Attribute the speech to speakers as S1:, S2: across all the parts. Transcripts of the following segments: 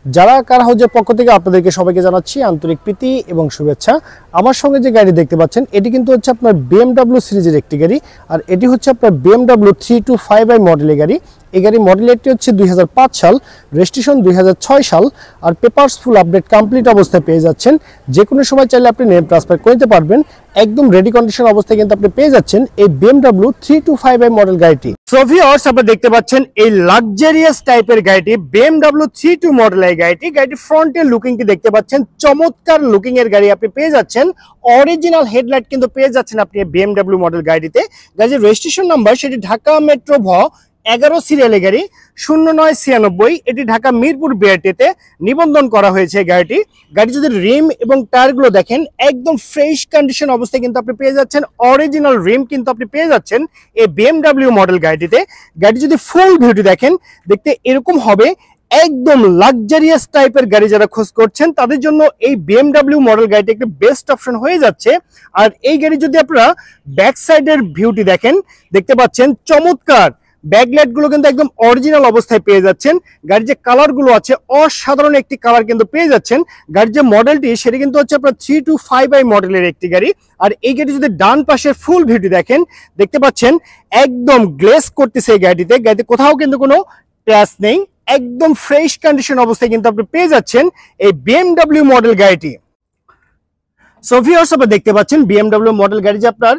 S1: যারা কার হাউজের পক্ষ থেকে আপনাদেরকে সবাইকে জানাচ্ছি আন্তরিক প্রীতি এবং শুভেচ্ছা। আমার সঙ্গে যে গাড়ি দেখতে পাচ্ছেন এটি কিন্তু হচ্ছে আপনার BMW সিরিজের একটি গাড়ি, আর এটি হচ্ছে আপনার BMW 325i মডেলের গাড়ি। এই গাড়ি মডেলটি হচ্ছে 2005 সাল, রেজিস্ট্রেশন 2006 সাল, আর পেপারস ফুল আপডেট কমপ্লিট অবস্থায় পেয়ে যাচ্ছেন। যে কোনো সময় চাইলে আপনি নেম ট্রান্সফার করে নিতে পারবেন। একদম রেডি কন্ডিশন অবস্থায় কিন্তু আপনি পেয়ে যাচ্ছেন এই BMW 325i মডেল গাড়িটি। সো ভিউয়ার্স, আপনারা দেখতে পাচ্ছেন এই লাক্সারিয়াস টাইপের গাড়িটি BMW 32 মডেলের গাড়িটি ফ্রন্টের লুকিং কি দেখতে পাচ্ছেন, চমৎকার লুকিং এর গাড়ি আপনি পেয়ে যাচ্ছেন। অরিজিনাল হেডলাইট কিন্তু পেয়ে যাচ্ছেন আপনি BMW মডেল গাড়িতে। গাড়ির রেজিস্ট্রেশন নাম্বার সেটি ঢাকা মেট্রো ভ 11 সিরিয়ালের গাড়ি 0996, এটি ঢাকা মিরপুর বিআরটিতে নিবন্ধন করা হয়েছে গাড়ি যদি রিম এবং টায়ারগুলো দেখেন একদম ফ্রেশ কন্ডিশন অবস্থায় কিন্তু আপনি পেয়ে যাচ্ছেন। অরিজিনাল রিম কিন্তু আপনি পেয়ে যাচ্ছেন এই BMW মডেল গাড়িটিতে। গাড়ি যদি ফুল ভিউটি দেখেন দেখতে এরকম হবে। একদম লাক্সারিয়াস টাইপের গাড়ি যারা খোঁজ করছেন তাদের জন্য এই BMW মডেল গাড়িটি একটা বেস্ট অপশন হয়ে যাচ্ছে। আর এই গাড়ি যদি আপনারা ব্যাক সাইডের ভিউটি দেখেন দেখতে পাচ্ছেন চমৎকার ব্যাকলাইট গুলো কিন্তু একদম অরিজিনাল অবস্থায় পেয়ে যাচ্ছেন। গাড়ির যে কালার গুলো আছে অসাধারণ একটি কালার কিন্তু পেয়ে যাচ্ছেন। গাড়ির যে মডেলটি সেটি কিন্তু হচ্ছে আপনার 325i মডেলের একটি গাড়ি। আর এই গাড়ি যদি ডান পাশের ফুল ভিউটি দেখেন দেখতে পাচ্ছেন একদম গ্লেজ করতেছে এই গাড়িতে কোথাও কিন্তু কোনো ট্যাচ নেই, একদম ফ্রেশ কন্ডিশন অবস্থায় কিন্তু আপনি পেয়ে যাচ্ছেন এই BMW মডেল গাড়িটি। সো ভিউয়ার্স, আপনারা দেখতে পাচ্ছেন BMW মডেল গাড়ি যে আপনার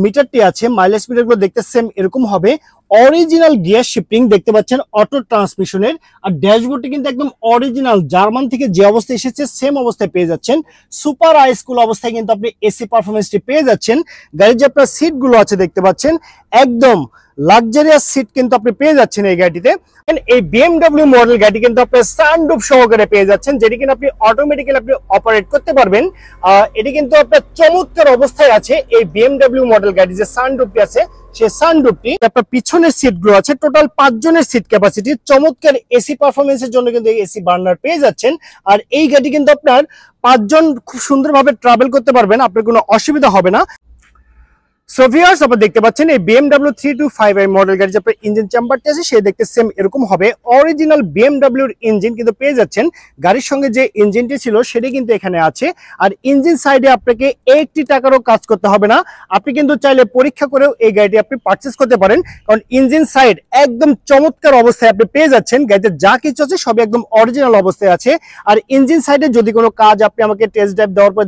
S1: মিটারটি আছে, মাইলেজ মিটারগুলো দেখতে সেম এরকম হবে। অরিজিনাল গিয়ার শিফটিং দেখতে পাচ্ছেন অটো ট্রান্সমিশনের। আর ড্যাশবোর্ডটি কিন্তু একদম অরিজিনাল জার্মান থেকে যে অবস্থায় এসেছে সেম অবস্থায় পেয়ে যাচ্ছেন। সুপার হাইস্কুল অবস্থায় কিন্তু আপনি এসি পারফরমেন্সটি পেয়ে যাচ্ছেন। গাড়ির যে আপনার সিটগুলো আছে দেখতে পাচ্ছেন একদম লাক্সারিয়াস সিট কিন্তু আপনি পেয়ে যাচ্ছেন এই গাড়িটিতে। এই BMW মডেল গাড়ি কিন্তু আপনি সানরুফ সহকারে পেয়ে যাচ্ছেন, যেটি কিন্তু আপনি অটোমেটিক্যালি আপনি অপারেট করতে পারবেন। এটি কিন্তু আপনার চমৎকার অবস্থায় আছে এই BMW মডেল গাড়ি। যে সানরুফটি আছে সেই সানরুফটি আপনার পিছনের সিটগুলো আছে, টোটাল 5 জনের সিট ক্যাপাসিটি। চমৎকার এসি পারফরমেন্সের জন্য কিন্তু এসি বার্নার পেয়ে যাচ্ছেন। আর এই গাড়ি কিন্তু আপনার 5 জন খুব সুন্দরভাবে ট্রাভেল করতে পারবেন, আপনার কোনো অসুবিধা হবে না। সো ভিউয়ার্স, আপনারা দেখতে পাচ্ছেন এই BMW 325i মডেল গাড়ি যে আপনার ইঞ্জিন চেম্বারটি আছে সে দেখতে সেম এরকম হবে। অরিজিনাল BMW এর ইঞ্জিন কিন্তু পেয়ে যাচ্ছেন। গাড়ির সঙ্গে যে ইঞ্জিনটি ছিল সেটি কিন্তু এখানে আছে। আর ইঞ্জিন সাইডে আপনাকে 80 টাকারও কাজ করতে হবে না, আপনি কিন্তু চাইলে পরীক্ষা করেও এই গাড়িটি আপনি পারচেজ করতে পারেন, কারণ ইঞ্জিন সাইড একদম চমৎকার অবস্থায় আপনি পেয়ে যাচ্ছেন। গাড়িতে যা কিছু আছে সবই একদম অরিজিনাল অবস্থায় আছে। আর ইঞ্জিন সাইডে যদি কোনো কাজ আপনি আমাকে টেস্ট ড্রাইভ দেওয়ার পর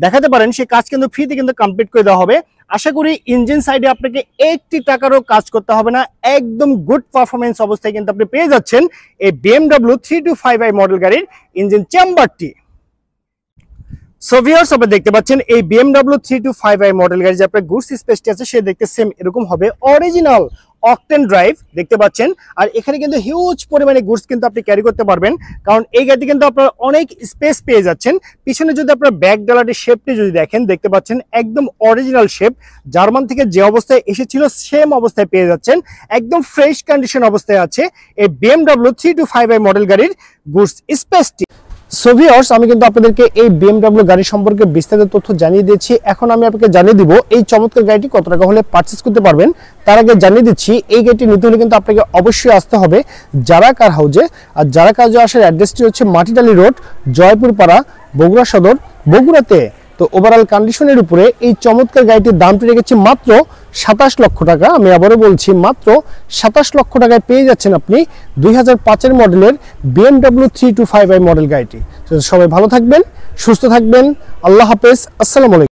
S1: দেখাতে পারেন, সেই কাজ কিন্তু ফ্রিতে কিন্তু কমপ্লিট করে দেওয়া হবে। আশা করি ইঞ্জিন সাইডে আপনাকে 80 টাকারও কাজ করতে হবে না, একদম গুড পারফরমেন্স অবস্থায় কিন্তু আপনি পেয়ে যাচ্ছেন এই BMW 325i মডেল গাড়ির ইঞ্জিন চেম্বারটি। সো ভিউয়ার্স, আপনারা দেখতে পাচ্ছেন এই BMW 325i মডেল গাড়ি যে আপনার গুডস স্পেসটি আছে সে দেখতে সেম এরকম হবে। অরিজিনাল অকটেন ড্রাইভ দেখতে পাচ্ছেন। আর এখানে কিন্তু হিউজ পরিমাণে গুডস কিন্তু আপনি ক্যারি করতে পারবেন, কারণ এই গাড়িতে কিন্তু আপনার অনেক স্পেস পেয়ে যাচ্ছেন। পিছনে যদি আপনার ব্যাক ডালাটির শেপটি যদি দেখেন দেখতে পাচ্ছেন একদম অরিজিনাল শেপ, জার্মান থেকে যে অবস্থায় এসেছিল সেম অবস্থায় পেয়ে যাচ্ছেন। একদম ফ্রেশ কন্ডিশন অবস্থায় আছে এই BMW 325i মডেল গাড়ির গুডস স্পেসটি। সো ভিউয়ার্স, আমি কিন্তু আপনাদেরকে এই BMW গাড়ি সম্পর্কে বিস্তারিত তথ্য জানিয়ে দিয়েছি। এখন আমি আপনাকে জানিয়ে দিব এই চমৎকার গাড়িটি কত টাকা হলে পারচেজ করতে পারবেন। তার আগে জানিয়ে দিচ্ছি এই গাড়িটি নিতে হলে কিন্তু আপনাকে অবশ্যই আসতে হবে যারা কার হাউজে। আর যারা কার হাউজে আসার অ্যাড্রেসটি হচ্ছে মাটিডালি রোড, জয়পুরপাড়া, বগুড়া সদর, বগুড়াতে। তো ওভারঅল কন্ডিশনের উপরে এই চমৎকার গাড়িটির দামটি রেখেছি মাত্র 27 লক্ষ টাকা। আমি আবারও বলছি মাত্র 27 লক্ষ টাকায় পেয়ে যাচ্ছেন আপনি 2005 মডেলের BMW 325i মডেল গাড়িটি। সবাই ভালো থাকবেন, সুস্থ থাকবেন, আল্লাহ হাফেজ, আসসালামু আলাইকুম।